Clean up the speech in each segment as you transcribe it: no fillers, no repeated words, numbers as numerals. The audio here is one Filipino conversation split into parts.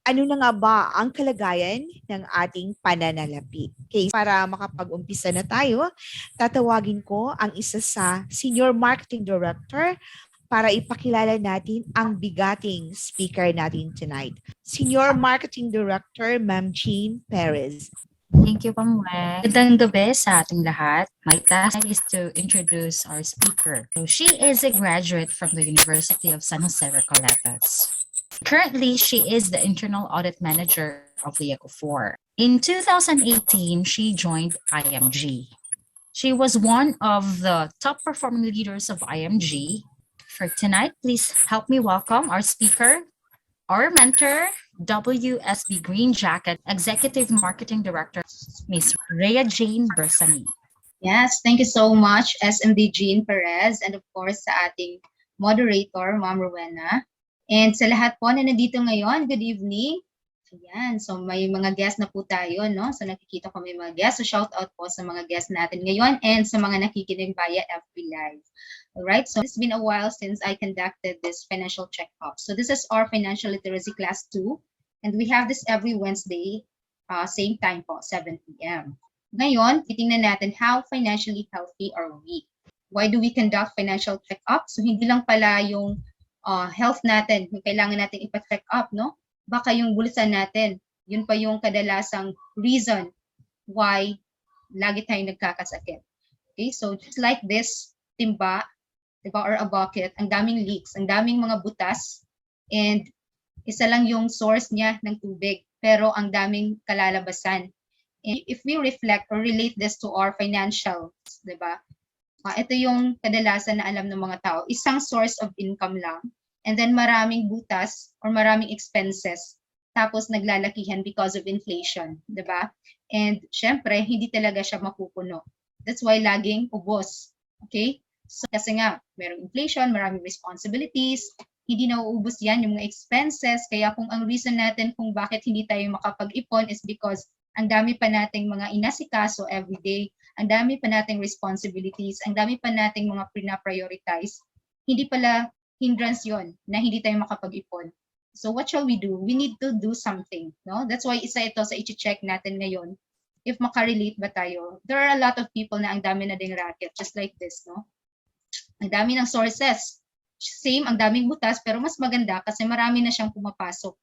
ano na nga ba ang kalagayan ng ating pananalapi? Okay, para makapag-umpisa na tayo, tatawagin ko ang isa sa Senior Marketing Director para ipakilala natin ang bigating speaker natin tonight. Senior Marketing Director, Ma'am Jean Perez. Thank you, Ma'am Weng. Magandang gabi sa ating lahat. My task is to introduce our speaker. So she is a graduate from the University of San Jose Recoletas. Currently, she is the Internal Audit Manager of Lieco 4. In 2018, she joined IMG. She was one of the top performing leaders of IMG. For tonight, please help me welcome our speaker, our mentor, WSB Green Jacket Executive Marketing Director, Ms. Rhea Jane Bersani. Yes, thank you so much, SMD Jean Perez, and of course sa ating moderator, Ma'am Rowena. And sa lahat po na nandito ngayon, good evening. Ayan, so may mga guests na po tayo, no? So nakikita ko may mga guests. So shout out po sa mga guests natin ngayon and sa mga nakikinig via FB Live. Alright, so it's been a while since I conducted this financial check-up. So this is our financial literacy class 2, and we have this every Wednesday, same time po, 7 p.m. Ngayon, titingnan natin how financially healthy are we. Why do we conduct financial check-up? So hindi lang pala yung health natin, yung kailangan natin ipa-check up, no? Baka yung bulsa natin, yun pa yung kadalasang reason why lagi tayong nagkakasakit. Okay, so just like this timba, diba, or a bucket, ang daming leaks, ang daming mga butas, and isa lang yung source niya ng tubig, pero ang daming kalalabasan. And if we reflect or relate this to our financials, diba, ito yung kadalasan na alam ng mga tao, isang source of income lang, and then maraming butas or maraming expenses, tapos naglalakihan because of inflation, diba? And syempre, hindi talaga siya mapupuno. That's why laging ubos, okay? So kasi nga, merong inflation, maraming responsibilities, hindi nauubos yan yung mga expenses, kaya kung ang reason natin kung bakit hindi tayo makapag-ipon is because ang dami pa nating mga inasikaso everyday, ang dami pa nating responsibilities, ang dami pa nating mga pina-prioritize. Hindi pala hindrance yon na hindi tayo makapag-ipon. So what shall we do? We need to do something, no? That's why isa ito sa i-check natin ngayon. If makarelate ba tayo? There are a lot of people na ang dami na ding racket, just like this, no? Ang dami ng sources. Same, ang daming butas, pero mas maganda kasi marami na siyang pumapasok,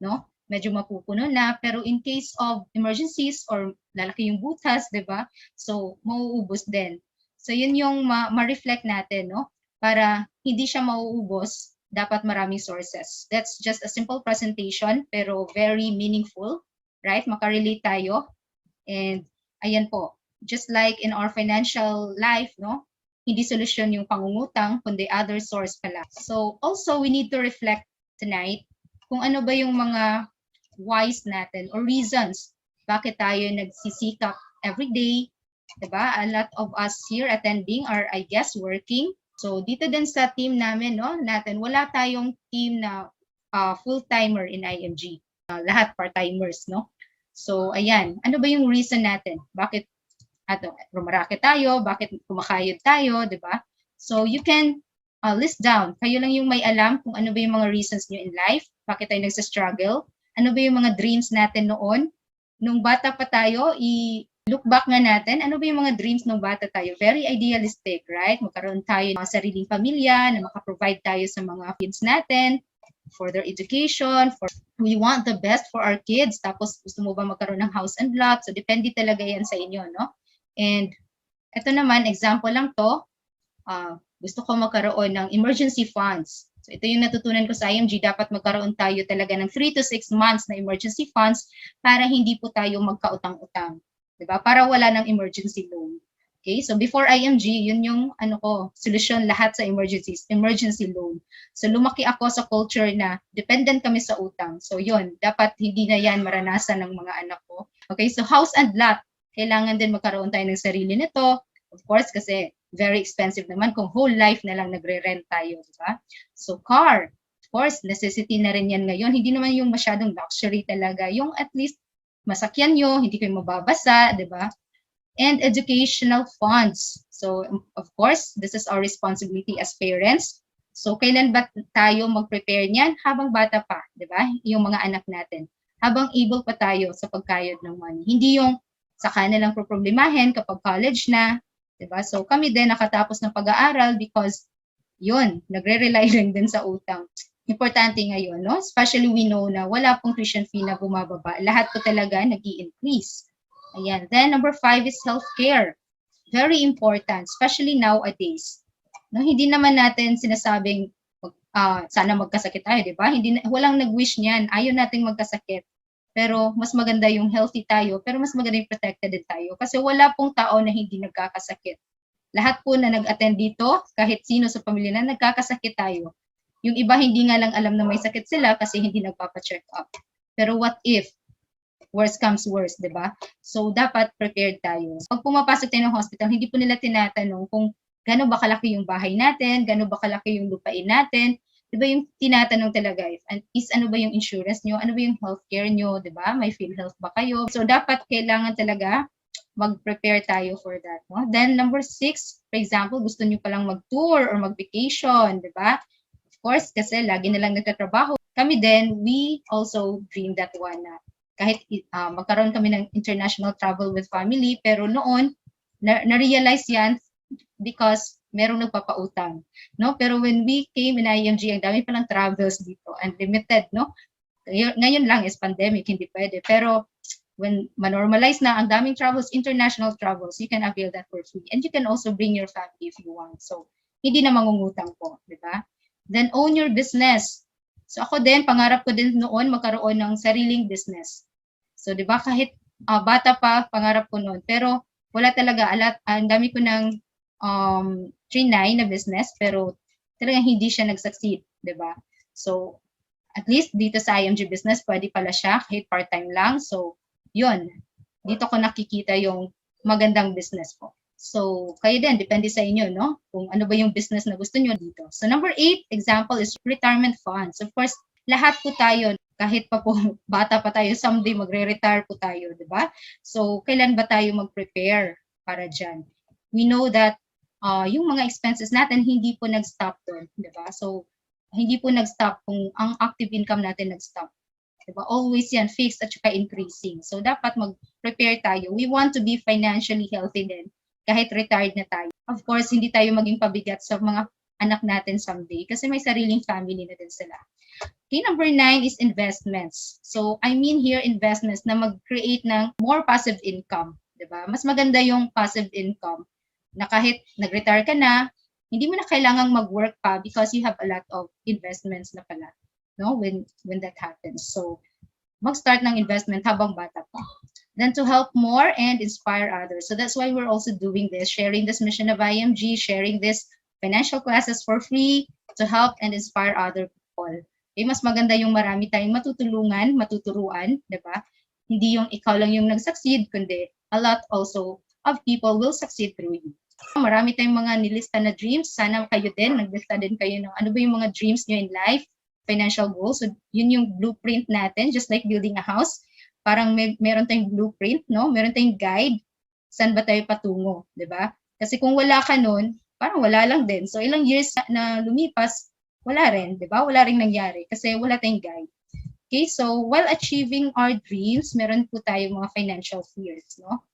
no? Medyo mapupuno na, pero in case of emergencies or lalaki yung butas, di ba? So, mauubos din. So, yun yung ma-reflect natin, no? Para hindi siya mauubos, dapat maraming sources. That's just a simple presentation, pero very meaningful, right? Makarelate tayo. And, ayan po, just like in our financial life, no? Hindi solusyon yung pangungutang, kundi other source pala. So, also, we need to reflect tonight kung ano ba yung mga whys natin or reasons bakit tayo nagsisikap every day, diba? A lot of us here attending are, I guess, working. So dito din sa team namin, no, natin, wala tayong team na full-timer in IMG. Lahat part-timers, no? So ayan, ano ba yung reason natin? Bakit rumaraket tayo? Bakit kumakayod tayo, diba? So you can list down. Kayo lang yung may alam kung ano ba yung mga reasons nyo in life, bakit tayo nagsa-struggle, ano ba yung mga dreams natin noon? Nung bata pa tayo, i-look back nga natin, ano ba yung mga dreams nung bata tayo? Very idealistic, right? Magkaroon tayo ng sariling pamilya, na makaprovide tayo sa mga kids natin, for their education, we want the best for our kids. Tapos gusto mo ba magkaroon ng house and lot? So depende talaga yan sa inyo, no? And ito naman, example lang to, gusto ko magkaroon ng emergency funds. So ito yung natutunan ko sa IMG, dapat magkaroon tayo talaga ng 3 to 6 months na emergency funds para hindi po tayo magkautang-utang. Diba? Para wala ng emergency loan. Okay? So before IMG, yun yung solusyon lahat sa emergencies, emergency loan. So lumaki ako sa culture na dependent kami sa utang. So yun, dapat hindi na yan maranasan ng mga anak ko. Okay? So house and lot, kailangan din magkaroon tayo ng sarili nito. Of course, kasi very expensive naman kung whole life na lang nagre-rent tayo, diba? So car, of course, necessity na rin yan ngayon. Hindi naman yung masyadong luxury talaga. Yung at least masakyan nyo, hindi kayo mababasa, diba? And educational funds. So of course, this is our responsibility as parents. So, kailan ba tayo mag-prepare niyan? Habang bata pa, di ba? Yung mga anak natin. Habang able pa tayo sa pagkayod ng money. Hindi yung saka na lang problemahin kapag college na, di ba? So, kami din nakatapos ng pag-aaral because yun, nagre-rely rin din sa utang. Importante ngayon, no? Especially we know na wala pong tuition fee na bumababa. Lahat po talaga nag-i-increase. Ayan. Then, number 5 is healthcare. Very important, especially nowadays. No, hindi naman natin sinasabing sana magkasakit tayo, di ba? Walang nag-wish niyan. Ayaw nating magkasakit. Pero mas maganda yung healthy tayo, pero mas maganda yung protected din tayo. Kasi wala pong tao na hindi nagkakasakit. Lahat po na nag-attend dito, kahit sino sa pamilya na nagkakasakit tayo. Yung iba hindi nga lang alam na may sakit sila kasi hindi nagpapa-check up. Pero what if worst comes worst, di ba? So, dapat prepared tayo. Pag pumapasok tayo ng hospital, hindi po nila tinatanong kung gano'n ba kalaki yung bahay natin, gano'n ba kalaki yung lupain natin. Di ba yung tinatanong talaga, is ano ba yung insurance nyo, ano ba yung healthcare nyo, di ba? May PhilHealth ba kayo? So, dapat kailangan talaga mag-prepare tayo for that. No? Then, number 6, for example, gusto nyo palang mag-tour or mag-vacation, di ba? Of course, kasi lagi na lang nagtatrabaho. Kami din, we also dream that one na kahit magkaroon kami ng international travel with family, pero noon, na-realize yan because merong nagpapautang, no? Pero when we came in IMG, ang dami palang travels dito, unlimited, no? Ngayon lang is pandemic, hindi pwede. Pero when manormalize na ang daming travels, international travels, you can avail that for free. And you can also bring your family if you want. So, hindi na mangungutang po, di ba? Then, own your business. So, ako din, pangarap ko din noon magkaroon ng sariling business. So, di ba, kahit bata pa, pangarap ko noon. Pero, wala talaga, ang dami ko ng trinay na business, pero talagang hindi siya nag-succeed, di ba? So, at least dito sa IMG business, pwede pala siya, kahit part-time lang. So, yun. Dito ko nakikita yung magandang business po. So, kayo din, depende sa inyo, no? Kung ano ba yung business na gusto nyo dito. So, number 8, example is retirement funds. Of course, lahat po tayo, kahit pa po bata pa tayo, someday magre-retire po tayo, di ba? So, kailan ba tayo mag-prepare para dyan? We know that yung mga expenses natin, hindi po nag-stop doon, di ba? So, hindi po nag-stop kung ang active income natin nag-stop. Diba? Always yan, fixed at saka increasing. So, dapat mag-prepare tayo. We want to be financially healthy din, kahit retired na tayo. Of course, hindi tayo maging pabigat sa mga anak natin someday kasi may sariling family na din sila. Okay, number 9 is investments. So, I mean here investments na mag-create ng more passive income. Diba? Mas maganda yung passive income na kahit nag-retire ka na, hindi mo na kailangang mag-work pa because you have a lot of investments na pala. No, when that happens. So, mag-start ng investment habang bata pa. Then to help more and inspire others. So that's why we're also doing this, sharing this mission of IMG, sharing this financial classes for free to help and inspire other people. Okay, mas maganda yung marami tayong matutulungan, matuturuan, di ba? Hindi yung ikaw lang yung nag-succeed, kundi a lot also of people will succeed through you. Marami tayong mga nilista na dreams. Sana kayo din, naglista din kayo ng ano ba yung mga dreams nyo in life, financial goals. So, yun yung blueprint natin, just like building a house. Parang meron tayong blueprint, no? Meron tayong guide. Saan ba tayo patungo, di ba? Kasi kung wala ka nun, parang wala lang din. So, ilang years na lumipas, wala rin, di ba? Wala rin nangyari kasi wala tayong guide. Okay, so while achieving our dreams, meron po tayong mga financial fears, no?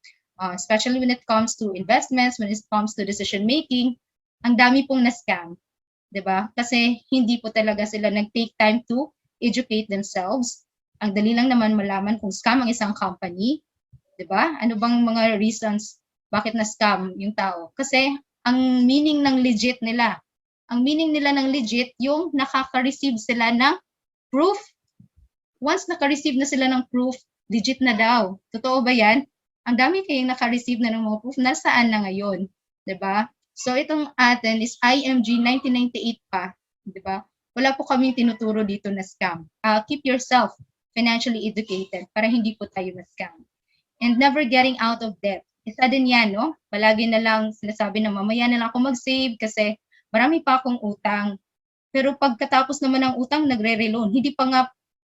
Especially when it comes to investments, when it comes to decision making, ang dami pong na-scam. Diba? Kasi hindi po talaga sila nag-take time to educate themselves. Ang dali lang naman malaman kung scam ang isang company. Diba? Ano bang mga reasons bakit na-scam yung tao? Kasi ang meaning ng legit nila, ng legit, yung nakaka-receive sila ng proof. Once naka-receive na sila ng proof, legit na daw. Totoo ba yan? Ang dami kayong naka-receive na ng mga proof. Nasaan na ngayon? Diba? So, itong atin is IMG 1998 pa, di ba? Wala po kaming tinuturo dito na scam. Keep yourself financially educated para hindi po tayo na-scam. And never getting out of debt. Isa din yan, no? Palagi na lang sinasabi na mamaya na lang ako mag-save kasi marami pa akong utang. Pero pagkatapos naman ng utang, nagre-reloan. Hindi pa nga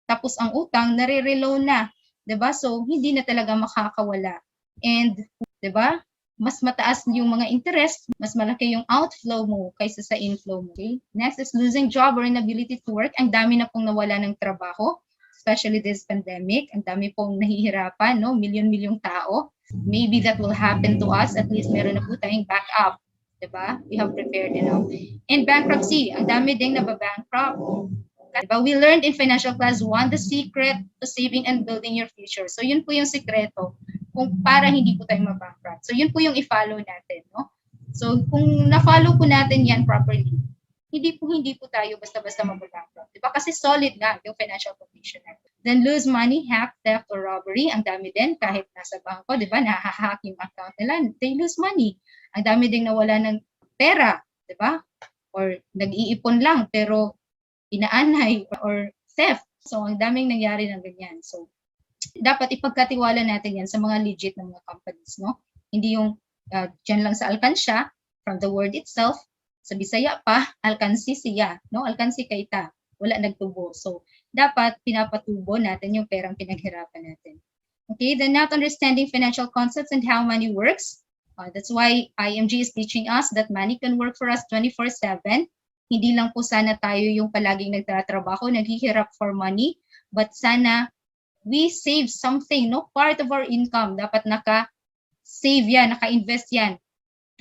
tapos ang utang, nare-reloan na. Di ba? So, hindi na talaga makakawala. And, di ba? mas mataas yung mga interest, mas malaki yung outflow mo kaysa sa inflow mo. Okay? Next is losing job or inability to work. Ang dami na pong nawala ng trabaho, especially this pandemic. Ang dami pong nahihirapan, no? Milyon-milyong tao. Maybe that will happen to us. At least meron na po tayong backup. Diba? We have prepared enough. And bankruptcy, ang dami ding nababankrupt. Diba? We learned in financial class 1 the secret to saving and building your future. So yun po yung sikreto kung para hindi po tayo mabankrupt. So yun po yung i-follow natin, no? So kung na-follow po natin yan properly, hindi po tayo basta-basta mababankrupt. Diba? Kasi solid nga yung financial condition natin. Then lose money, hack, theft, or robbery. Ang dami din kahit nasa bangko, diba? Nahahack yung account nila. They lose money. Ang dami ding nawala ng pera, diba? Or nag-iipon lang pero inaanay or theft. So ang daming nangyari ng ganyan. So dapat ipagkatiwala natin yan sa mga legit na mga companies, no? Hindi yung dyan lang sa alkansya, from the word itself, sa Bisaya pa, alkansi siya, no? Alkansi kay ta, wala nagtubo. So, dapat pinapatubo natin yung perang pinaghirapan natin. Okay, then not understanding financial concepts and how money works. That's why IMG is teaching us that money can work for us 24/7. Hindi lang po sana tayo yung palaging nagtatrabaho, naghihirap for money, but sana we save something, no? Part of our income, dapat naka-save yan, naka-invest yan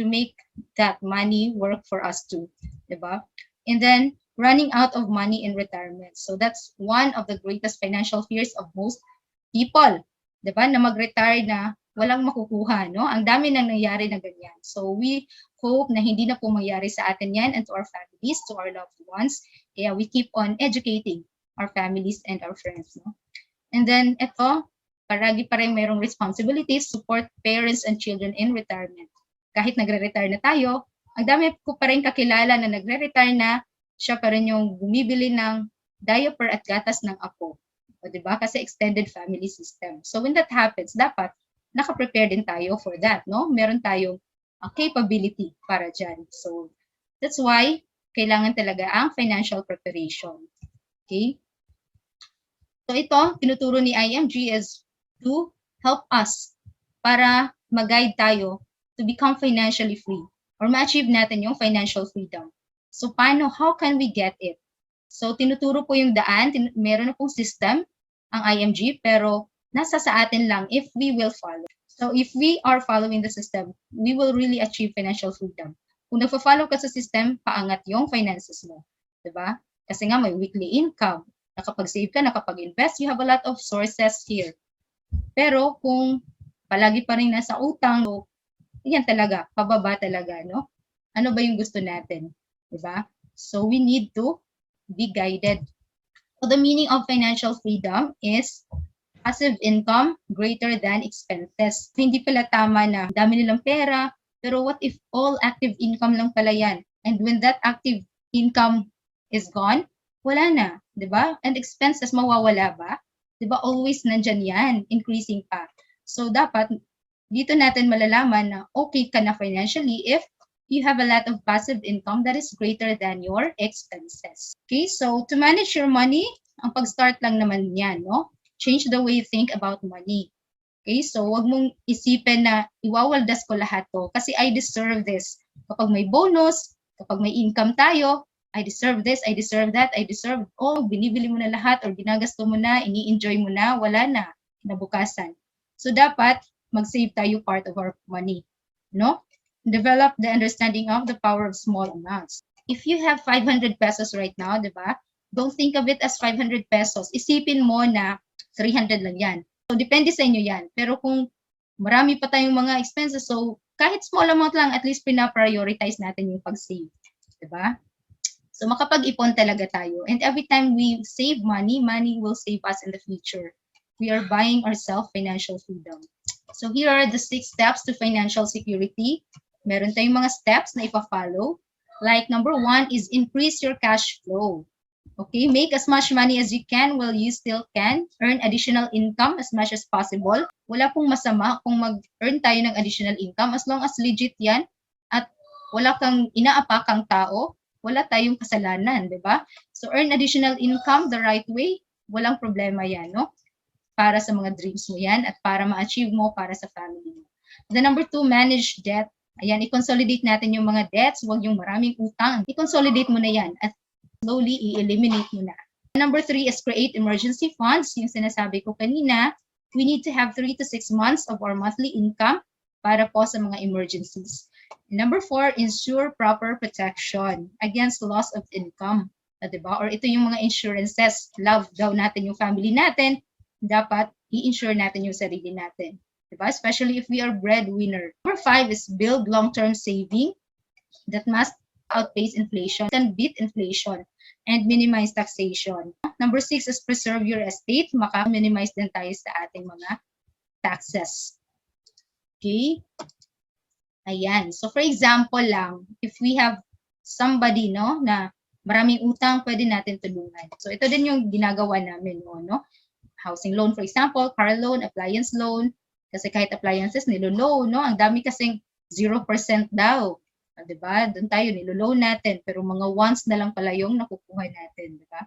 to make that money work for us too, diba? And then, running out of money in retirement. So that's one of the greatest financial fears of most people, diba? Na mag-retire na walang makukuha, no? Ang dami nang nangyari na ganyan. So we hope na hindi na po mangyari sa atin yan and to our families, to our loved ones. Kaya we keep on educating our families and our friends, no? And then, ito, paragi pa rin mayroong responsibilities, support parents and children in retirement. Kahit nagre-retire na tayo, ang dami ko pa rin kakilala na nagre-retire na, siya pa rin yung bumibili ng diaper at gatas ng apo. O, diba? Kasi extended family system. So when that happens, dapat naka-prepare din tayo for that, no? Meron tayong capability para dyan. So that's why kailangan talaga ang financial preparation. Okay? So ito, tinuturo ni IMG is to help us para mag-guide tayo to become financially free or ma-achieve natin yung financial freedom. So paano, how can we get it? So tinuturo po yung daan, meron na pong system ang IMG pero nasa sa atin lang if we will follow. So if we are following the system, we will really achieve financial freedom. Kung nagpa-follow ka sa system, paangat yung finances mo. Diba? Kasi nga may weekly income. Nakapag-save ka, nakapag-invest, you have a lot of sources here. Pero kung palagi pa rin nasa utang, so, yan talaga, pababa talaga, no? Ano ba yung gusto natin? Diba? So we need to be guided. So the meaning of financial freedom is passive income greater than expenses. Hindi pala tama na dami nilang pera, pero what if all active income lang pala yan? And when that active income is gone, wala na, di ba? And expenses, mawawala ba? Di ba? Always nandyan yan, increasing pa. So dapat, dito natin malalaman na okay ka na financially if you have a lot of passive income that is greater than your expenses. Okay, so to manage your money, ang pag-start lang naman yan, no? Change the way you think about money. Okay, so wag mong isipin na iwawaldas ko lahat to kasi I deserve this. Kapag may bonus, kapag may income tayo, I deserve this, I deserve that, I deserve all. Binibili mo na lahat or ginagasto mo na, ini-enjoy mo na, wala na, kinabukasan. So dapat mag-save tayo part of our money, no? Develop the understanding of the power of small amounts. If you have 500 pesos right now, di ba? Don't think of it as 500 pesos. Isipin mo na 300 lang yan. So, depende sa inyo yan. Pero kung marami pa tayong mga expenses, so kahit small amount lang, at least pina-prioritize natin yung pag-save. Diba? So, makapag-ipon talaga tayo. And every time we save money, money will save us in the future. We are buying ourselves financial freedom. So, here are the 6 steps to financial security. Meron tayong mga steps na ipa-follow. Like, number 1 is increase your cash flow. Okay, make as much money as you can while you still can. Earn additional income as much as possible. Wala pong masama kung mag-earn tayo ng additional income as long as legit yan at wala kang inaapakang tao, wala tayong kasalanan, di ba? So earn additional income the right way, walang problema yan, no? Para sa mga dreams mo yan at para ma-achieve mo para sa family mo. The number 2, manage debt. Ayan, i-consolidate natin yung mga debts, huwag yung maraming utang. I-consolidate mo na yan at slowly i-eliminate mo na. Number 3 is create emergency funds. Yung sinasabi ko kanina, we need to have 3 to 6 months of our monthly income para po sa mga emergencies. Number 4, ensure proper protection against loss of income. Diba? Or ito yung mga insurances. Love daw natin yung family natin. Dapat i-insure natin yung sarili natin. Diba? Especially if we are breadwinner. Number 5 is build long-term saving that must outpace inflation, can beat inflation, and minimize taxation. Number 6 is preserve your estate. Maka-minimize din tayo sa ating mga taxes. Okay? Ayan. So for example lang, if we have somebody na maraming utang, pwede natin tulungan. So ito din yung ginagawa namin, no? Housing loan, for example, car loan, appliance loan. Kasi kahit appliances, nilo-loan, no? Ang dami kasing 0% daw. Diba? Doon tayo, nilo-loan natin. Pero mga wants na lang pala yung nakukuha natin. Diba?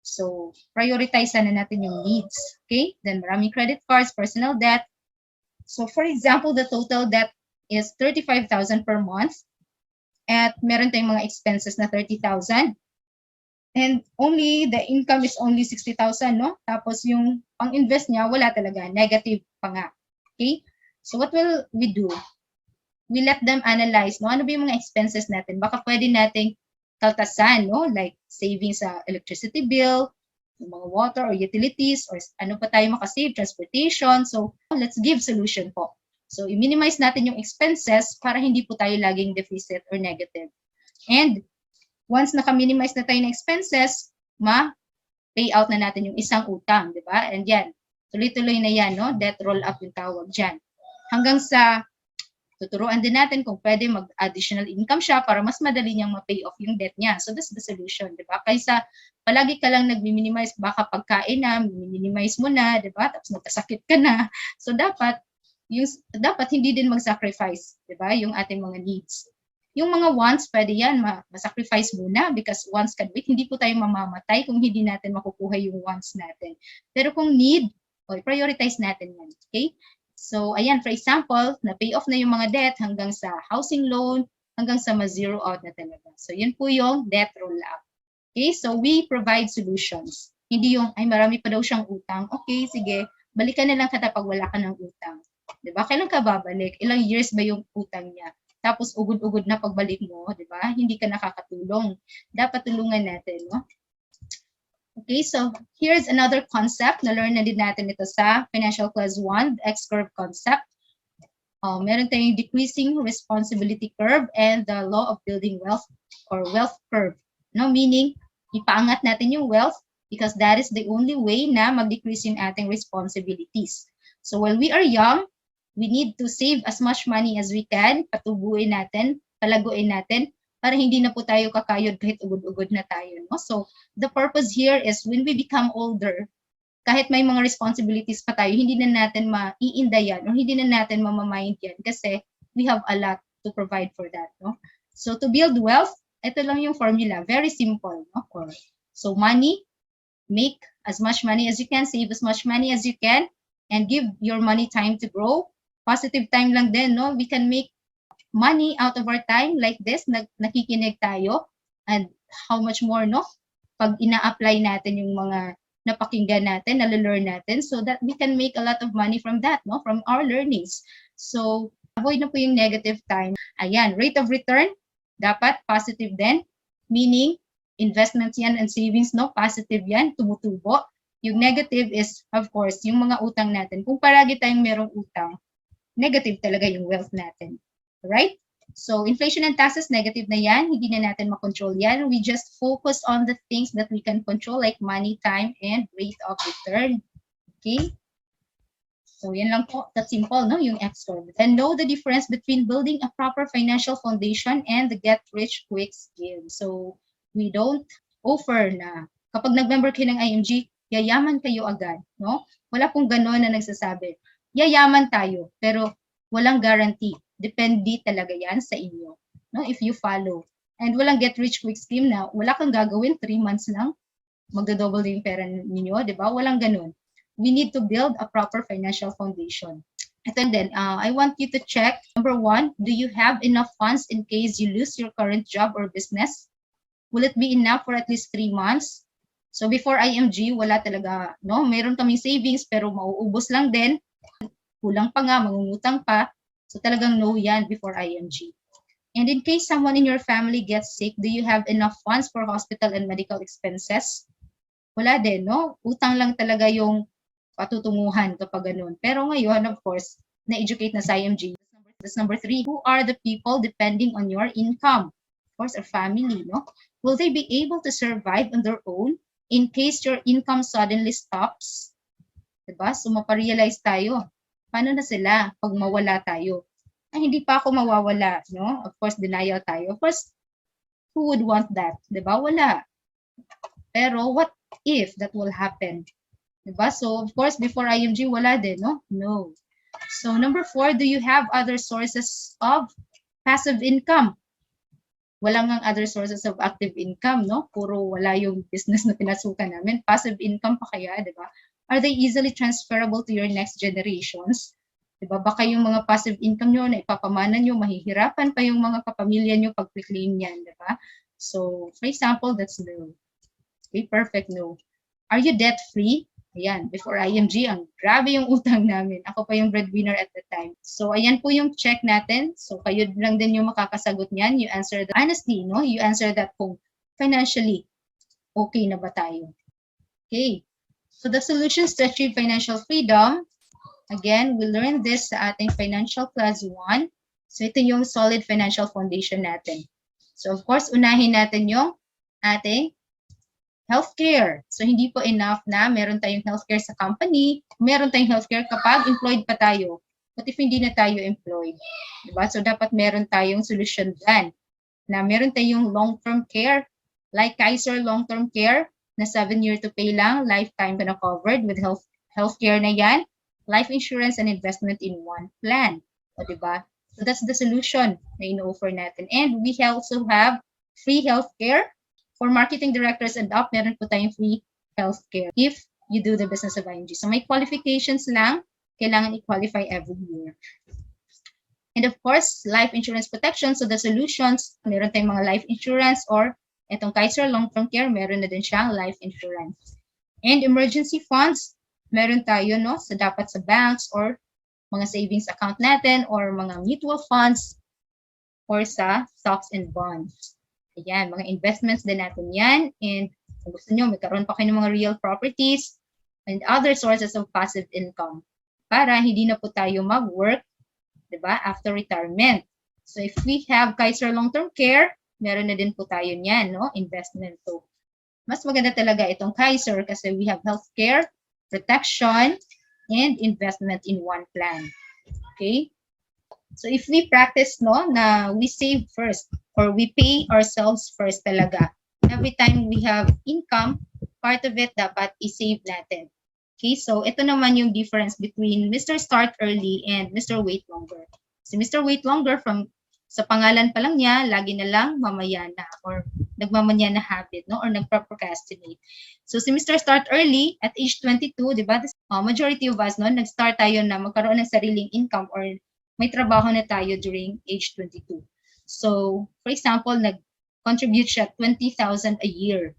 So, prioritize na natin yung needs. Okay? Then maraming credit cards, personal debt. So, for example, the total debt is 35,000 per month. At meron tayong mga expenses na 30,000. And only, the income is only 60,000, no? Tapos yung pang-invest niya, wala talaga. Negative pa nga. Okay? So, what will we do? We let them analyze, no? Ano ba yung mga expenses natin? Baka pwede nating kaltasan, no? Like saving sa electricity bill, yung mga water or utilities, or ano pa tayo makasave, transportation. So, let's give solution po. So, i-minimize natin yung expenses para hindi po tayo laging deficit or negative. And once naka-minimize na tayo ng expenses, ma-pay out na natin yung isang utang, di ba? And yan, tuloy-tuloy na yan, no? Debt roll-up yung tawag dyan. Hanggang sa tuturuan din natin kung pwede mag-additional income siya para mas madali niyang ma-pay off yung debt niya. So, that's the solution, di ba? Kaysa palagi ka lang nag-minimize, baka pagkain na, minimize mo na, di ba? Tapos nagkasakit ka na. So, dapat hindi din mag-sacrifice, di ba? Yung ating mga needs. Yung mga wants, pwede yan, ma-sacrifice muna because wants can wait. Hindi po tayo mamamatay kung hindi natin makukuha yung wants natin. Pero kung need, prioritize natin yan. Okay? So, ayan, for example, na-pay off na yung mga debt hanggang sa housing loan, hanggang sa ma-zero out na talaga. So, yun po yung debt roll-up. Okay? So, we provide solutions. Hindi yung, ay, marami pa daw siyang utang. Okay, sige, balikan na lang kita pag wala ka ng utang. Diba? Kailan ka babalik? Ilang years ba yung utang niya? Tapos ugod-ugod na pagbalik mo, diba? Hindi ka nakakatulong. Dapat tulungan natin, no? Okay, so here's another concept. Na-learn na din natin ito sa Financial Class 1, the X-curve concept. Meron tayong decreasing responsibility curve and the law of building wealth or wealth curve. No? Meaning, ipaangat natin yung wealth because that is the only way na mag-decrease yung ating responsibilities. So while we are young, we need to save as much money as we can, patubuin natin, palaguin natin, para hindi na po tayo kakayod kahit ugod-ugod na tayo. No? So, the purpose here is when we become older, kahit may mga responsibilities pa tayo, hindi na natin maiinda yan o hindi na natin mamamind yan kasi we have a lot to provide for that. No? So, to build wealth, ito lang yung formula. Very simple. No? So, money, make as much money as you can, save as much money as you can, and give your money time to grow. Positive time lang din, no? We can make money out of our time like this, nakikinig tayo, and how much more, no? Pag ina-apply natin yung mga napakinggan natin, nalalearn natin, so that we can make a lot of money from that, no? From our learnings. So, avoid na po yung negative time. Ayan, rate of return, dapat positive din, meaning investments yan and savings, no? Positive yan, tumutubo. Yung negative is, of course, yung mga utang natin. Kung paragi tayong merong utang, negative talaga yung wealth natin. Right? So, inflation and taxes, negative na yan. Hindi na natin makontrol yan. We just focus on the things that we can control like money, time, and rate of return. Okay? So, yan lang po. That's simple, no? Yung X-curve. And know the difference between building a proper financial foundation and the get-rich-quick scheme. So, we don't offer na kapag nag-member kayo ng IMG, yayaman kayo agad, no? Wala pong gano'n na nagsasabi. Yayaman tayo, pero walang guarantee. Depende talaga yan sa inyo, no? If you follow. And walang get-rich-quick scheme na wala kang gagawin, 3 months lang, magdodouble yung pera ninyo, di ba? Walang ganun. We need to build a proper financial foundation. And then I want you to check, number 1, do you have enough funds in case you lose your current job or business? Will it be enough for at least 3 months? So before IMG, wala talaga, no? Meron kaming savings pero mauubos lang din. Kulang pa nga, mangungutang pa. So talagang no yan before IMG. And in case someone in your family gets sick, do you have enough funds for hospital and medical expenses? Wala din, no? Utang lang talaga yung patutunguhan kapag ganun. Pero ngayon, of course, na-educate na sa IMG. That's number 3. Who are the people depending on your income? Of course, our family, no? Will they be able to survive on their own in case your income suddenly stops? Diba? So, maparealize tayo. Paano na sila pag mawala tayo? Ay, hindi pa ako mawawala, no? Of course, denial tayo. Of course, who would want that? Diba? Wala. Pero, what if that will happen? Diba? So, of course, before IMG, wala din, no? No. So, number 4, do you have other sources of passive income? Walang ang other sources of active income, no? Puro wala yung business na pinasukan namin. Passive income pa kaya, di ba? Are they easily transferable to your next generations? Di ba? Baka yung mga passive income nyo na ipapamana nyo, mahihirapan pa yung mga kapamilya nyo pag-claim yan, di ba? So, for example, that's no. Okay, perfect, no. Are you debt-free? Ayan, before IMG, ang grabe yung utang namin. Ako pa yung breadwinner at the time. So, ayan po yung check natin. So, kayo lang din yung makakasagot niyan. You answer that honestly, no? You answer that kung financially, okay na ba tayo? Okay. So, the solutions to achieve financial freedom, again, we learned this sa ating Financial Class 1. So, ito yung solid financial foundation natin. So, of course, unahin natin yung ating healthcare. So, hindi po enough na meron tayong healthcare sa company, meron tayong healthcare kapag employed pa tayo. But if hindi na tayo employed, diba? So, dapat meron tayong solution plan na meron tayong long-term care, like Kaiser long-term care, na 7-year to pay lang, lifetime ka na covered with healthcare na yan, life insurance and investment in one plan. O, diba? So, that's the solution na ino-offer natin. And we also have free healthcare. For marketing directors and up, meron po tayong free healthcare if you do the business of IMG. So may qualifications lang, kailangan i-qualify every year. And of course, life insurance protection. So the solutions, meron tayong mga life insurance or itong Kaiser long-term care, meron na din siyang life insurance. And emergency funds, meron tayo, no? So dapat sa banks or mga savings account natin or mga mutual funds or sa stocks and bonds. Ayan, mga investments din natin yan. And kung gusto nyo, magkaroon pa kayo ng mga real properties and other sources of passive income para hindi na po tayo mag-work, diba, after retirement. So if we have Kaiser long-term care, meron na din po tayo niyan, no? Investment. So mas maganda talaga itong Kaiser kasi we have healthcare, protection, and investment in one plan. Okay? So if we practice, no, na we save first or we pay ourselves first talaga. Every time we have income, part of it dapat i-save natin. Okay, so ito naman yung difference between Mr. Start Early and Mr. Wait Longer. Si Mr. Wait Longer, sa pangalan pa lang niya, lagi na lang mamaya na or nagmamanya na habit, no, or nagpa-procrastinate. So si Mr. Start Early at age 22, di ba, majority of us, no, nag-start tayo na magkaroon ng sariling income or may trabaho na tayo during age 22. So, for example, nag-contribute siya 20,000 a year.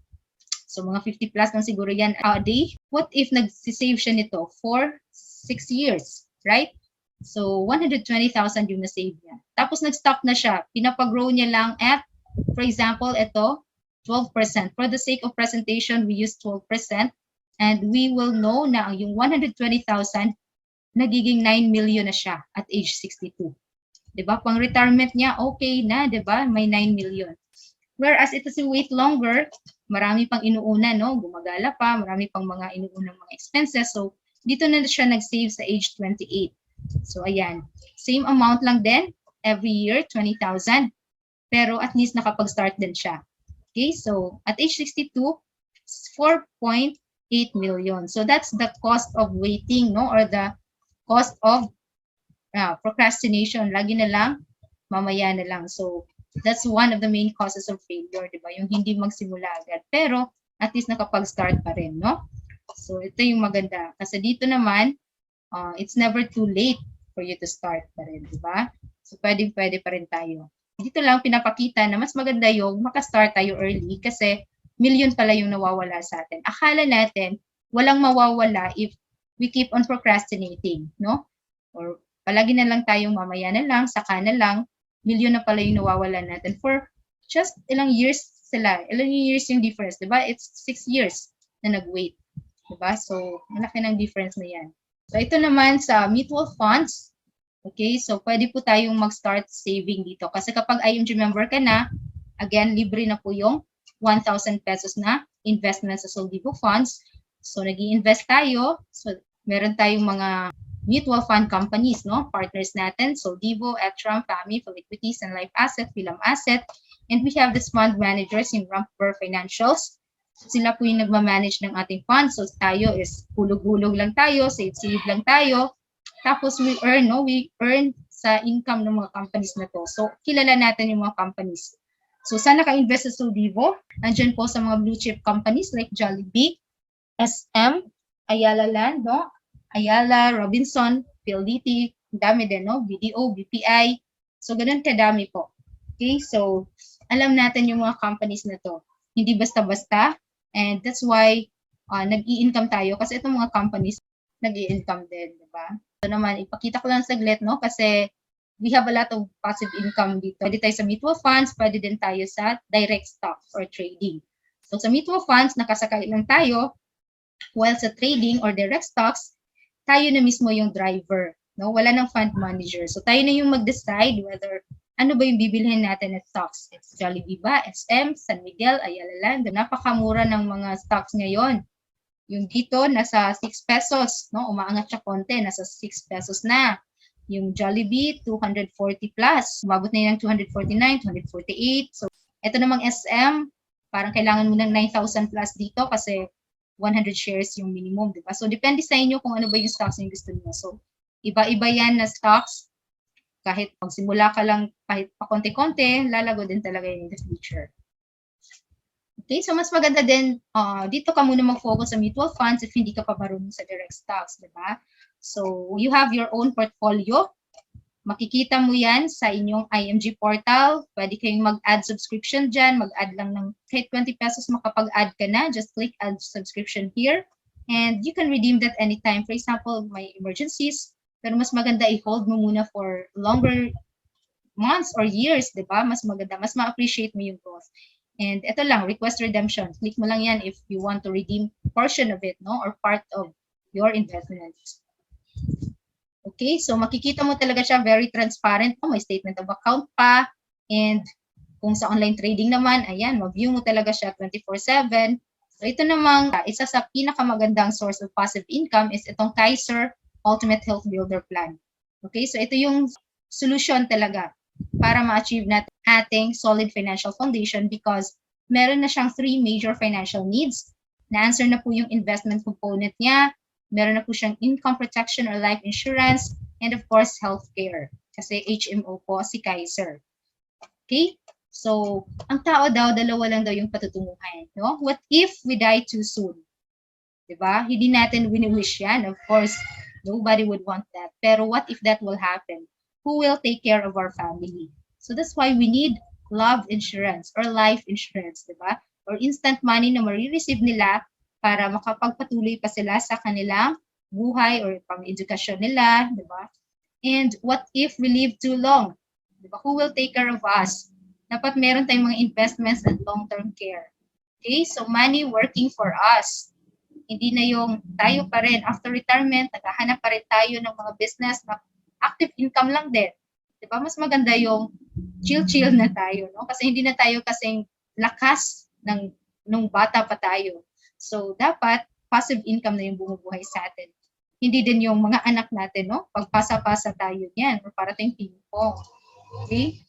So, mga 50 plus lang siguro yan a day. What if nag-save siya nito for 6 years, right? So, 120,000 yung na-save niya. Tapos, nag-stop na siya. Pinapag-grow niya lang at, for example, ito, 12%. For the sake of presentation, we use 12%. And we will know na yung 120,000 nagiging 9 million na siya at age 62. Diba? Pang retirement niya, okay na, diba? May 9 million. Whereas ito si Wait Longer, marami pang inuuna, no? Gumagala pa, marami pang mga inuunang mga expenses. So, dito na siya nag-save sa age 28. So, ayan. Same amount lang din, every year, 20,000. Pero at least nakapag-start din siya. Okay, so, at age 62, 4.8 million. So, that's the cost of waiting, no? Or the cost of procrastination. Lagi na lang, mamaya na lang. So, that's one of the main causes of failure, di ba? Yung hindi magsimula agad. Pero, at least nakapag-start pa rin, no? So, ito yung maganda. Kasi dito naman, it's never too late for for you to start pa rin, di ba? So, pwede pa rin tayo. Dito lang pinapakita na mas maganda yung makastart tayo early kasi million pala yung nawawala sa atin. Akala natin walang mawawala if we keep on procrastinating, no? Or palagi na lang tayong mamaya na lang, saka na lang, million na pala yung nawawala natin for just ilang years sila. Ilang years yung difference, di ba? It's 6 years na nag-wait. Di ba? So, malaki ng difference na yan. So, ito naman sa mutual funds. Okay, so pwede po tayong mag-start saving dito. Kasi kapag IMG member ka na, again, libre na po yung 1,000 pesos na investment sa Soldivo Funds. So, nag-i-invest tayo. So, meron tayong mga mutual fund companies, no? Partners natin, Soldivo, Etram, FAMI, Equities, and Life Asset, Philam Asset. And we have this fund managers in Ramper Financials. Sila po yung nagmamanage ng ating funds. So, tayo is hulog-hulog lang tayo, save-save lang tayo. Tapos, we earn sa income ng mga companies na to. So, kilala natin yung mga companies. So, saan naka-invest sa Soldivo? Andyan po sa mga blue chip companies like Jollibee, SM, Ayala Land, no? Ayala, Robinson, PLDT, dami din, no? BDO, BPI. So, ganun kadami po. Okay, so, alam natin yung mga companies na to. Hindi basta-basta. And that's why nag-i-income tayo. Kasi itong mga companies, nag-i-income din, di ba? So naman, ipakita ko lang saglit, no? Kasi we have a lot of passive income dito. Pwede tayo sa mutual funds, pwede din tayo sa direct stocks or trading. So sa mutual funds, nakasakay lang tayo, while sa trading or direct stocks, tayo na mismo yung driver. No? Wala ng fund manager. So tayo na yung mag-decide whether ano ba yung bibilhin natin na stocks. It's Jollibee ba, SM, San Miguel, Ayala Land. Napakamura ng mga stocks ngayon. Yung dito, nasa 6 pesos, no? Umaangat siya konti, nasa 6 pesos na. Yung Jollibee, 240 plus. Umabot na yun ng 249, 248. So, ito namang SM, parang kailangan mo ng 9,000 plus dito kasi 100 shares yung minimum, di ba? So, depende sa inyo kung ano ba yung stocks na yung gusto niyo. So, iba-iba yan na stocks. Kahit magsimula ka lang, kahit pa konti-konti, lalago din talaga yun in the future. Okay, so mas maganda din, dito ka muna mag-focus sa mutual funds if hindi ka pa marunong sa direct stocks, di ba? So, you have your own portfolio. Makikita mo yan sa inyong IMG portal. Pwede kayong mag-add subscription dyan. Mag-add lang ng kahit 20 pesos makapag-add ka na. Just click add subscription here. And you can redeem that anytime. For example, may emergencies. Pero mas maganda i-hold mo muna for longer months or years, di ba? Mas maganda. Mas ma-appreciate mo yung growth. And ito lang, request redemption. Click mo lang yan if you want to redeem portion of it, no? Or part of your investment. Okay, so makikita mo talaga siya very transparent. Oh, may statement of account pa. And kung sa online trading naman, ayan, mag-view mo talaga siya 24/7. So ito namang, isa sa pinakamagandang source of passive income is itong Kaiser Ultimate Health Builder Plan. Okay, so ito yung solution talaga para ma-achieve natin ating solid financial foundation because meron na siyang 3 major financial needs. Na-answer na po yung investment component niya. Meron na po siyang income protection or life insurance. And of course, healthcare. Kasi HMO po si Kaiser. Okay? So, ang tao daw, dalawa lang daw yung patutunguhan. No? What if we die too soon? Diba? Hindi natin wini-wish yan. Of course, nobody would want that. Pero what if that will happen? Who will take care of our family? So that's why we need love insurance or life insurance, di ba? Or instant money na marireceive nila para makapagpatuloy pa sila sa kanilang buhay or pang-edukasyon nila, di ba? And what if we live too long? Di ba? Who will take care of us? Dapat meron tayong mga investments and long-term care. Okay? So money working for us. Hindi na yung tayo pa rin. After retirement, naghahanap pa rin tayo ng mga business na active income lang din. Diba? Mas maganda yung chill-chill na tayo, no? Kasi hindi na tayo kasing lakas nung bata pa tayo. So, dapat passive income na yung bumubuhay sa atin. Hindi din yung mga anak natin, no? Pagpasa-pasa tayo yan, or para tayong ping-pong. Okay?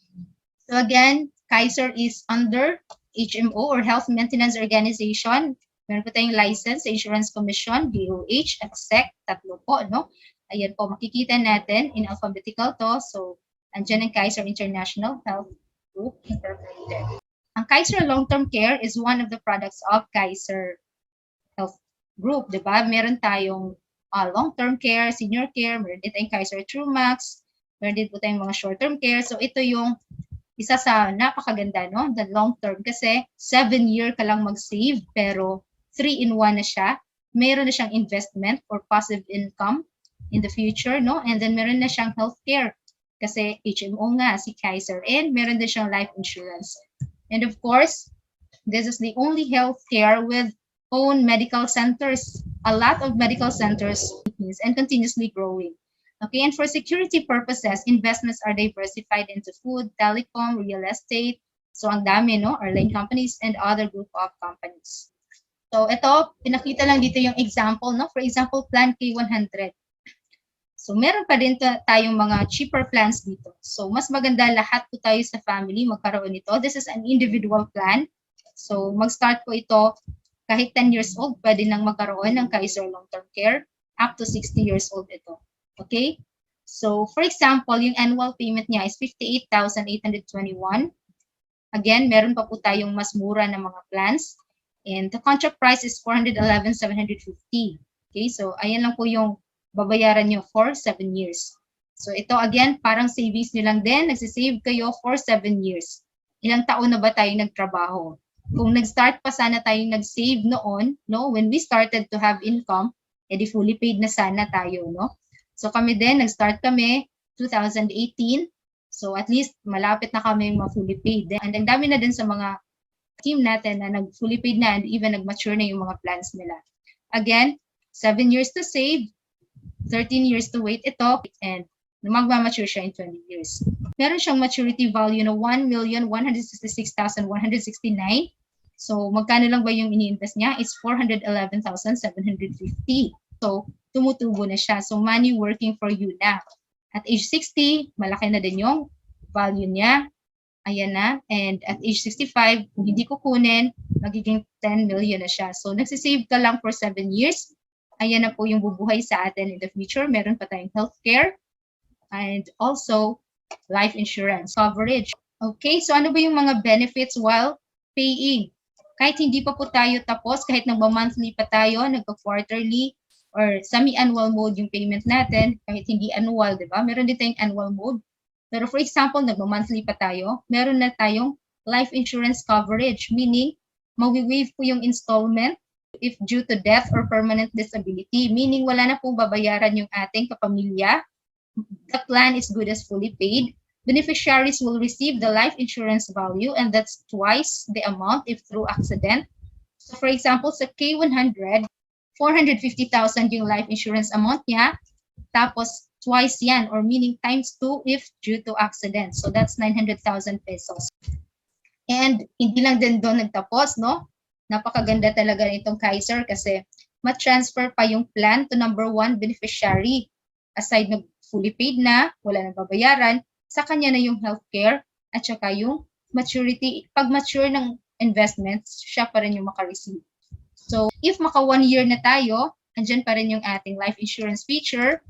So, again, Kaiser is under HMO or Health Maintenance Organization. Meron po tayong license sa Insurance Commission, DOH, at SEC, tatlo po, no? Ayan po, makikita natin in alphabetical to. So, andyan ang Kaiser International Health Group Incorporated. Ang Kaiser Long-Term Care is one of the products of Kaiser Health Group, di ba? Meron tayong long-term care, senior care, meron din tayong Kaiser Trumax, meron din po tayong mga short-term care. So ito yung isa sa napakaganda, no? The long-term kasi 7-year ka lang mag-save pero 3-in-1 na siya. Meron na siyang investment or passive income in the future, no? And then meron na siyang healthcare kasi HMO nga si Kaiser, and meron din siyang life insurance. And of course, this is the only healthcare with own medical centers, a lot of medical centers, and continuously growing. Okay, and for security purposes, investments are diversified into food, telecom, real estate. So ang dami, no? Airline companies and other group of companies. So ito, pinakita lang dito yung example, no? For example, Plan K100. So meron pa din tayong mga cheaper plans dito. So mas maganda lahat po tayo sa family magkaroon nito. This is an individual plan. So mag-start po ito kahit 10 years old, pwede nang magkaroon ng Kaiser Long-Term Care. Up to 60 years old ito. Okay? So for example, yung annual payment niya is 58,821. Again, meron pa po tayong mas mura na mga plans. And the contract price is 411,750. Okay? So ayan lang po yung babayaran nyo for 7 years. So ito again, parang savings nyo lang din. Nagsisave kayo for 7 years. Ilang taon na ba tayo nagtrabaho? Kung nag-start pa sana tayong nag-save noon, no, when we started to have income, edi fully paid na sana tayo, no? So kami din, nag-start kami 2018. So at least malapit na kami ma-fully paid. And ang dami na din sa mga team natin na nag-fully paid na and even nag-mature na yung mga plans nila. Again, 7 years to save, 13 years to wait ito, and magmamature siya in 20 years. Meron siyang maturity value na 1,166,169. So, magkano lang ba yung ini-invest niya? It's 411,750. So, tumutubo na siya. So, money working for you na. At age 60, malaki na din yung value niya. Ayan na. And at age 65, kung hindi kukunin, magiging 10 million na siya. So, nagsisave ka lang for 7 years. Ayan na po yung bubuhay sa atin in the future. Meron pa tayong healthcare and also life insurance coverage. Okay, so ano ba yung mga benefits while paying? Kahit hindi pa po tayo tapos, kahit nagba-monthly pa tayo, nagpa-quarterly, or semi-annual mode yung payment natin, kahit hindi annual, di ba? Meron din tayong annual mode. Pero for example, nagba-monthly pa tayo, meron na tayong life insurance coverage, meaning mawi-waive po yung installment if due to death or permanent disability, meaning wala na pong babayaran yung ating kapamilya. The plan is good as fully paid. Beneficiaries will receive the life insurance value, and that's twice the amount if through accident. So for example, sa K100, 450,000 yung life insurance amount niya, tapos twice yan, or meaning times 2 if due to accident. So that's 900,000 pesos. And hindi lang din doon nagtapos, no? Napakaganda talaga nitong Kaiser kasi ma-transfer pa yung plan to number 1 beneficiary. Aside na fully paid na, wala nang babayaran, sa kanya na yung healthcare at saka yung maturity. Pag mature ng investments, siya pa rin yung makareceive. So, if maka 1 year na tayo, andyan pa rin yung ating life insurance feature.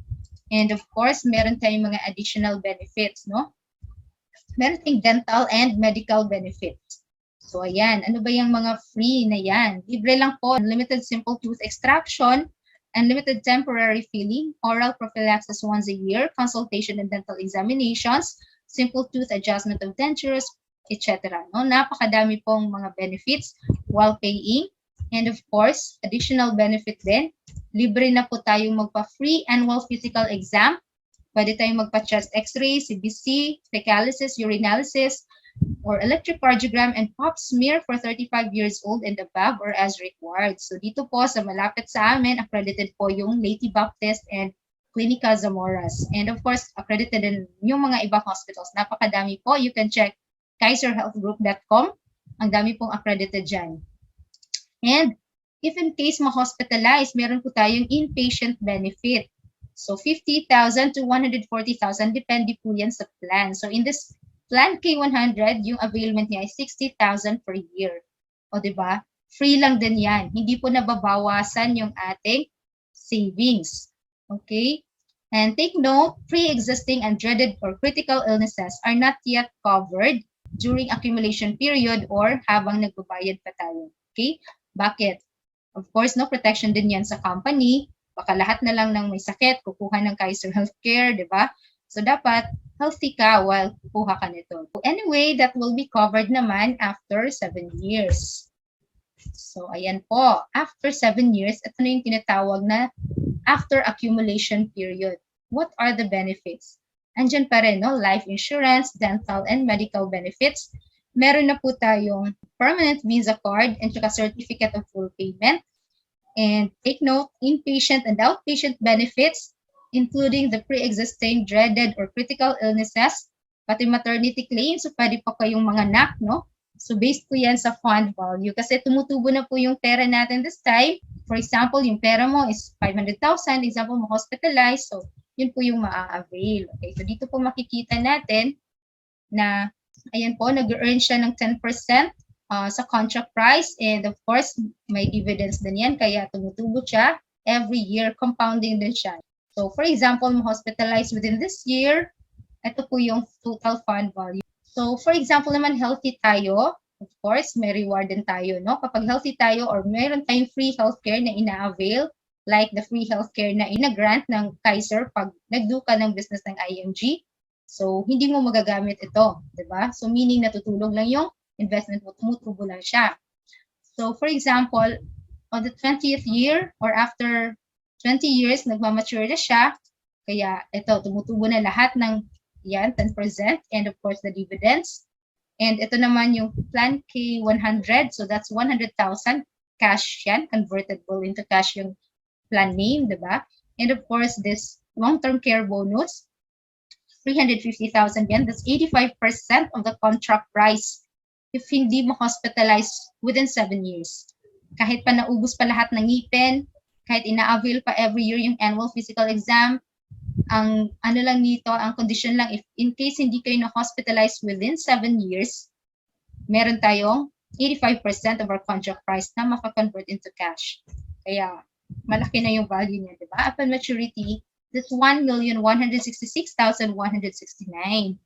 And of course, meron tayong mga additional benefits, no? Meron tayong dental and medical benefits. So, ayan. Ano ba yung mga free na yan? Libre lang po. Unlimited simple tooth extraction, unlimited temporary filling, oral prophylaxis once a year, consultation and dental examinations, simple tooth adjustment of dentures, etc. No? Napakadami pong mga benefits while paying. And of course, additional benefit din, libre na po tayong magpa-free annual physical exam. Pwede tayong magpa-chest x-ray, CBC, fecalysis, urinalysis, or electrocardiogram and pap smear for 35 years old and above or as required. So dito po sa malapit sa amin, accredited po yung Leyte Baptist and Clinica Zamoras. And of course, accredited din yung mga ibang hospitals. Napakadami po. You can check kaiserhealthgroup.com. Ang dami pong accredited dyan. And if in case ma-hospitalize, meron po tayong inpatient benefit. So 50,000 to 140,000, depende po yan sa plan. So in this Plan K100, yung availment niya ay 60,000 per year. O diba? Free lang din yan. Hindi po nababawasan yung ating savings. Okay? And take note, pre-existing and dreaded or critical illnesses are not yet covered during accumulation period or habang nagbabayad pa tayo. Okay? Bakit? Of course, no protection din yan sa company. Baka lahat na lang ng may sakit, kukuha ng Kaiser Healthcare, di ba? So dapat healthy ka while kukuha ka nito. Anyway, that will be covered naman after 7 years. So ayan po, after 7 years, ito na yung tinatawag na after accumulation period. What are the benefits? Andyan pa rin, no? Life insurance, dental and medical benefits. Meron na po tayong permanent visa card and saka certificate of full payment. And take note, inpatient and outpatient benefits, including the pre-existing, dreaded, or critical illnesses, pati maternity claims, so pwede pa kayong mga anak, no? So based po yan sa fund value kasi tumutubo na po yung pera natin this time. For example, yung pera mo is 500,000, example mo hospitalized, so yun po yung maa-avail. Okay, so dito po makikita natin na, ayan po, nag-earn siya ng 10% sa contract price, and of course, may dividends din yan, kaya tumutubo siya every year, compounding din siya. So, for example, hospitalized within this year, ito po yung total fund value. So, for example naman, healthy tayo, of course, may reward din tayo, no? Kapag healthy tayo or mayroon tayong free healthcare na ina-avail, like the free healthcare na ina-grant ng Kaiser pag nag-do ka ng business ng IMG, so hindi mo magagamit ito, di ba? So, meaning natutulong lang yung investment mo, tumutubo lang siya. So, for example, on the 20th year or after 20 years, nagmamature na siya. Kaya ito, tumutubo na lahat ng yan, 10%, and of course, the dividends. And ito naman yung Plan K100, so that's 100,000 cash yan, convertible into cash yung plan name, diba? And of course, this long-term care bonus, 350,000 yan, that's 85% of the contract price if hindi mo hospitalize within 7 years. Kahit pa naubos pa lahat ng ngipin, kahit ina-avail pa every year yung annual physical exam, ang ano lang nito, ang condition lang, if in case hindi kayo na-hospitalize within 7 years, meron tayong 85% of our contract price na maka-convert into cash. Kaya, malaki na yung value niya, di ba? Upon maturity, that's 1,166,169.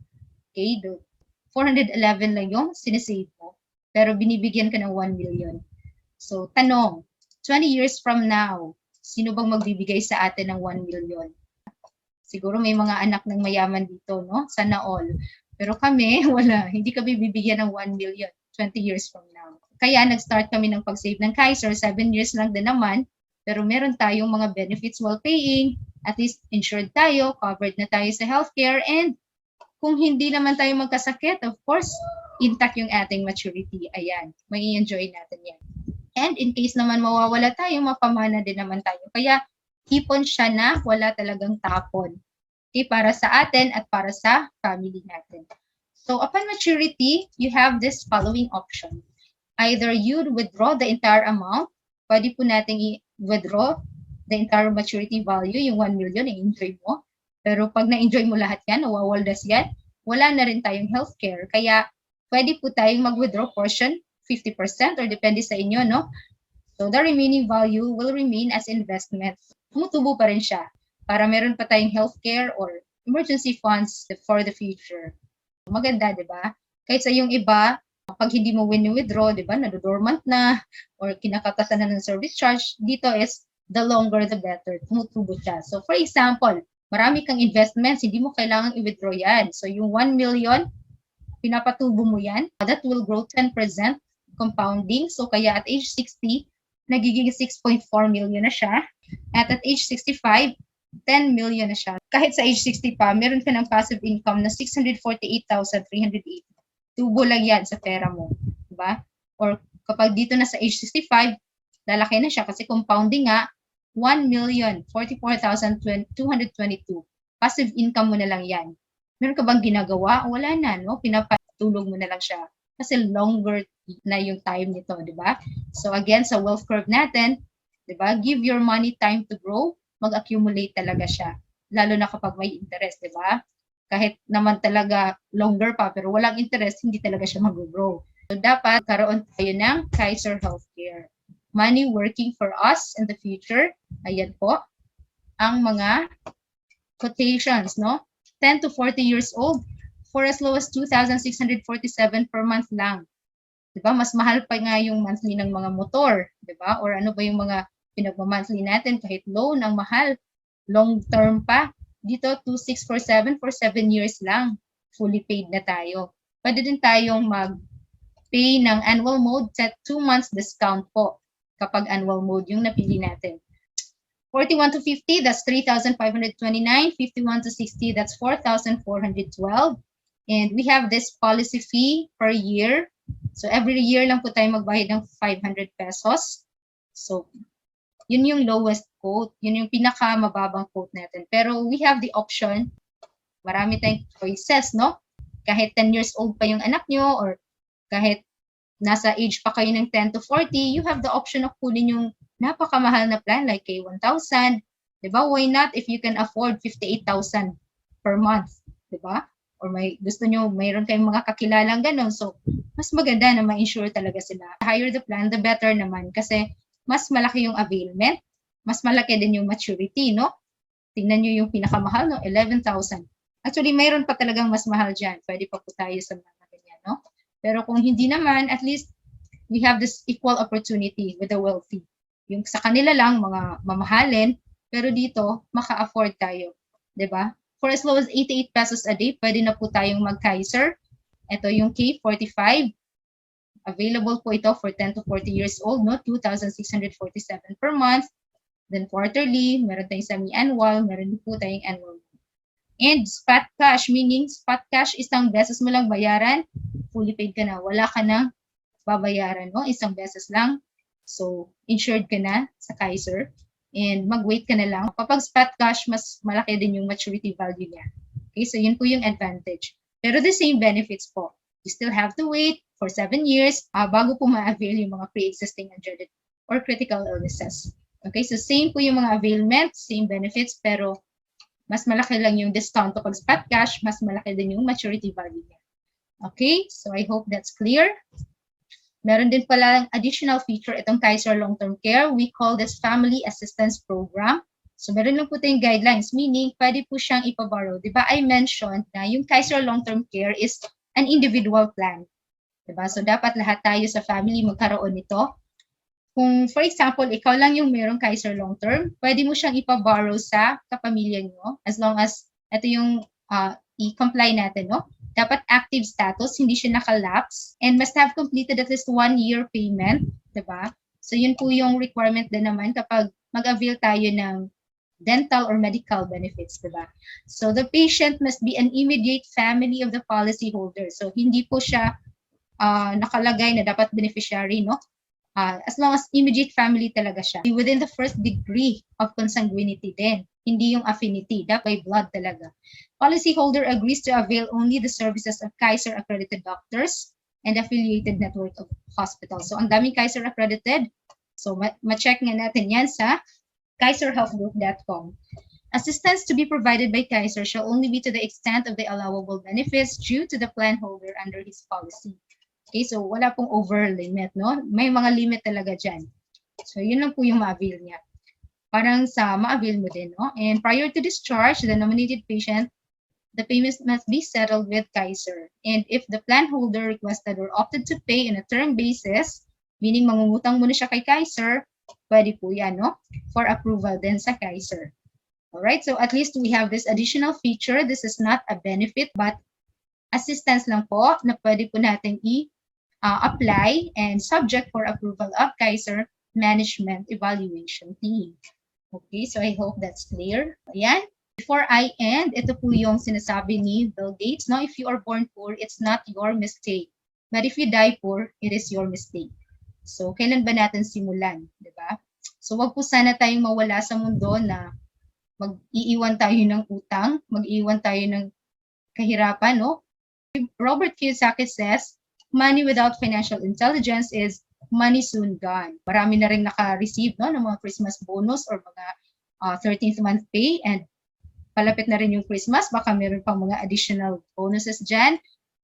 Okay, 411 lang yung sinisave mo, pero binibigyan ka ng 1 million. So, tanong, 20 years from now, sino bang magbibigay sa atin ng 1 million? Siguro may mga anak ng mayaman dito, no? Sana all. Pero kami, wala. Hindi kami bibigyan ng 1 million 20 years from now. Kaya nag-start kami ng pag-save ng Kaiser, 7 years lang din naman, pero meron tayong mga benefits while paying, at least insured tayo, covered na tayo sa healthcare, and kung hindi naman tayo magkasakit, of course, intact yung ating maturity. Ayan, may enjoy natin yan. And in case naman mawawala tayo, mapamana din naman tayo. Kaya, ipon siya na wala talagang tapon. Okay, para sa atin at para sa family natin. So, upon maturity, you have this following option. Either you'd withdraw the entire amount, pwede po natin i-withdraw the entire maturity value, yung 1 million, i-enjoy mo. Pero pag na-enjoy mo lahat yan, nawawaldas yan, wala na rin tayong healthcare. Kaya pwede po tayong mag-withdraw portion, 50% or depende sa inyo, no? So the remaining value will remain as investment. Tumutubo pa rin siya para meron pa tayong healthcare or emergency funds for the future. Maganda, di ba? Kahit sa yung iba, pag hindi mo withdraw, di ba, nadodormant na or kinakatasan na ng service charge, dito is the longer the better. Tumutubo siya. So for example, marami kang investments, hindi mo kailangang i-withdraw yan. So yung 1 million, pinapatubo mo yan. That will grow 10% compounding. So kaya at age 60, nagiging 6.4 million na siya. At age 65, 10 million na siya. Kahit sa age 60 pa, meron ka ng passive income na 648,380. Tubo lang yan sa pera mo. Diba? Or kapag dito na sa age 65, lalaki na siya kasi compounding nga, 1,044,222. Passive income mo na lang yan. Meron ka bang ginagawa? Wala na, no? Pinapatulog mo na lang siya. Kasi longer na yung time nito, di ba? So again, sa wealth curve natin, di ba? Give your money time to grow, mag-accumulate talaga siya. Lalo na kapag may interest, di ba? Kahit naman talaga longer pa, pero walang interest, hindi talaga siya mag-grow. So dapat karoon tayo ng Kaiser Healthcare. Money working for us in the future. Ayan po, ang mga quotations, no? 10 to 40 years old, for as low as 2,647 per month lang. Diba? Mas mahal pa nga yung monthly ng mga motor, diba? Or ano ba yung mga pinagmamonthly natin kahit loan ang mahal, long term pa. Dito 2647 for 7 years lang, fully paid na tayo. Pwede din tayong mag-pay ng annual mode at 2 months discount po kapag annual mode yung napili natin. 41 to 50, that's 3,529. 51 to 60, that's 4,412. And we have this policy fee per year. So every year lang po tayo magbayad ng 500 pesos. So yun yung lowest quote. Yun yung pinakamababang quote natin. Pero we have the option, marami tayong choices, no? Kahit 10 years old pa yung anak nyo or kahit nasa age pa kayo ng 10 to 40, you have the option of kunin yung napakamahal na plan like K1000. Diba? Why not if you can afford 58,000 per month? Diba? Or gusto nyo, mayroon kayong mga kakilalang ganun. So, mas maganda na ma-insure talaga sila. The higher the plan, the better naman. Kasi mas malaki yung availment, mas malaki din yung maturity, no? Tingnan nyo yung pinakamahal, no? 11,000. Actually, mayroon pa talagang mas mahal dyan. Pwede pa po tayo sa mga ganyan, no? Pero kung hindi naman, at least we have this equal opportunity with the wealthy. Yung sa kanila lang, mga mamahalin, pero dito, maka-afford tayo. Diba? For as low as 88 pesos a day, pwede na po tayong mag-Kaiser. Ito yung K45. Available po ito for 10 to 40 years old, no? 2,647 per month. Then quarterly, meron tayong semi-annual, meron po tayong annual. And spot cash, meaning spot cash, isang beses mo lang bayaran, fully paid ka na. Wala ka nang babayaran, no? Isang beses lang. So, insured ka na sa Kaiser. And mag-wait ka na lang. Kapag spot cash, mas malaki din yung maturity value niya. Okay, so yun po yung advantage. Pero the same benefits po. You still have to wait for 7 years bago po ma-avail yung mga pre-existing and dreaded or critical illnesses. Okay, so same po yung mga availment, same benefits, pero mas malaki lang yung discount kapag spot cash, mas malaki din yung maturity value niya. Okay, so I hope that's clear. Meron din pala additional feature itong Kaiser Long-Term Care. We call this Family Assistance Program. So meron lang po tayong guidelines, meaning pwede po siyang ipaborrow. Diba I mentioned na yung Kaiser Long-Term Care is an individual plan. Diba? So dapat lahat tayo sa family magkaroon nito. Kung for example, ikaw lang yung merong Kaiser Long-Term, pwede mo siyang ipaborrow sa kapamilya nyo as long as ito yung i-comply natin, no? Dapat active status, hindi siya nakalapse, and must have completed at least 1 year payment, diba? So yun po yung requirement din naman kapag mag-avail tayo ng dental or medical benefits, diba? So the patient must be an immediate family of the policyholder. So hindi po siya nakalagay na dapat beneficiary, no? As long as immediate family talaga siya. Within the first degree of consanguinity din. Hindi yung affinity, dapat by blood talaga. Policyholder agrees to avail only the services of Kaiser accredited doctors and affiliated network of hospitals. So ang daming Kaiser accredited. So ma-check nga natin yan sa kaiserhealthgroup.com. Assistance to be provided by Kaiser shall only be to the extent of the allowable benefits due to the plan holder under his policy. Okay, so wala pong over limit, no? May mga limit talaga dyan. So yun lang po yung ma-avail niya. Parang sa ma-avail mo din, no? And prior to discharge, the nominated patient, the payments must be settled with Kaiser. And if the plan holder requested or opted to pay on a term basis, meaning mangungutang muna siya kay Kaiser, pwede po yan, no? For approval din sa Kaiser. Alright, so at least we have this additional feature. This is not a benefit, but assistance lang po na pwede po natin apply and subject for approval of Kaiser Management Evaluation Team. Okay, so I hope that's clear. Ayan. Before I end, ito po yung sinasabi ni Bill Gates, no? If you are born poor, it's not your mistake. But if you die poor, it is your mistake. So, kailan ba natin simulan? Diba? So, wag po sana tayong mawala sa mundo na mag-iiwan tayo ng utang, mag-iiwan tayo ng kahirapan, no? Robert Kiyosaki says, money without financial intelligence is money soon gone. Marami na rin naka-receive, no, ng mga Christmas bonus or mga 13th month pay, and palapit na rin yung Christmas, baka meron pang mga additional bonuses dyan.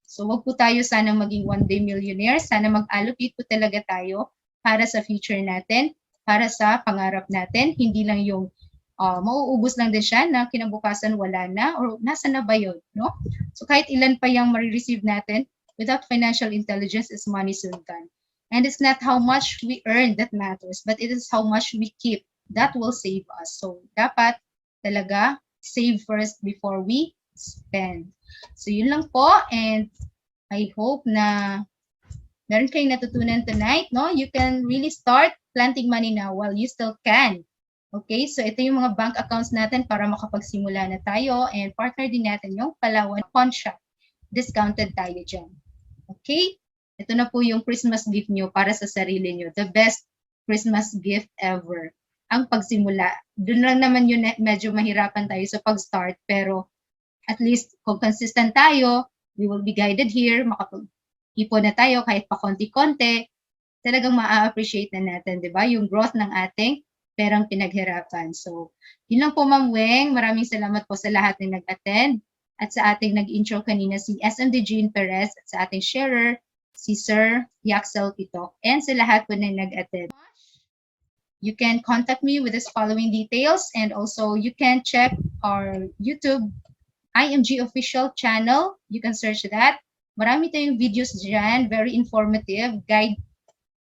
So wag po tayo sana maging one day millionaire, sana mag-allocate po talaga tayo para sa future natin, para sa pangarap natin, hindi lang yung mauubos lang din siya na kinabukasan wala na or nasa na ba yun, no? So kahit ilan pa yung marireceive natin, without financial intelligence is money soon gone. And it's not how much we earn that matters, but it is how much we keep. That will save us. So, dapat talaga save first before we spend. So, yun lang po. And I hope na meron kayong natutunan tonight, no? You can really start planting money now while you still can. Okay, so ito yung mga bank accounts natin para makapagsimula na tayo, and partner din natin yung Palawan Pawn Shop. Discounted tayo dyan. Okay? Ito na po yung Christmas gift nyo para sa sarili nyo. The best Christmas gift ever. Ang pagsimula. Doon lang naman yun medyo mahirapan tayo sa pag-start, pero at least kung consistent tayo, we will be guided here, makapag-ipon na tayo kahit pa konti-konti, talagang ma-appreciate na natin, di ba? Yung growth ng ating perang pinaghirapan. So, yun lang po, Ma'am Weng. Maraming salamat po sa lahat ng nag-attend at sa ating nag-intro kanina si SMD Jean Perez at sa ating sharer, si Sir Yaxel Pitok, and sa lahat po na nag-attend. You can contact me with the following details, and also you can check our YouTube IMG official channel. You can search that. Marami tayong videos dyan, very informative, guide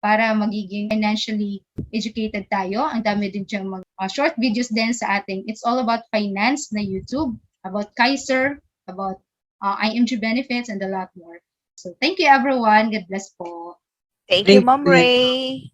para magiging financially educated tayo. Ang dami din dyan mga short videos din sa ating It's All About Finance na YouTube, about Kaiser, about IMG benefits, and a lot more. So thank you everyone. God bless po. Thank you, Ma'am Ray.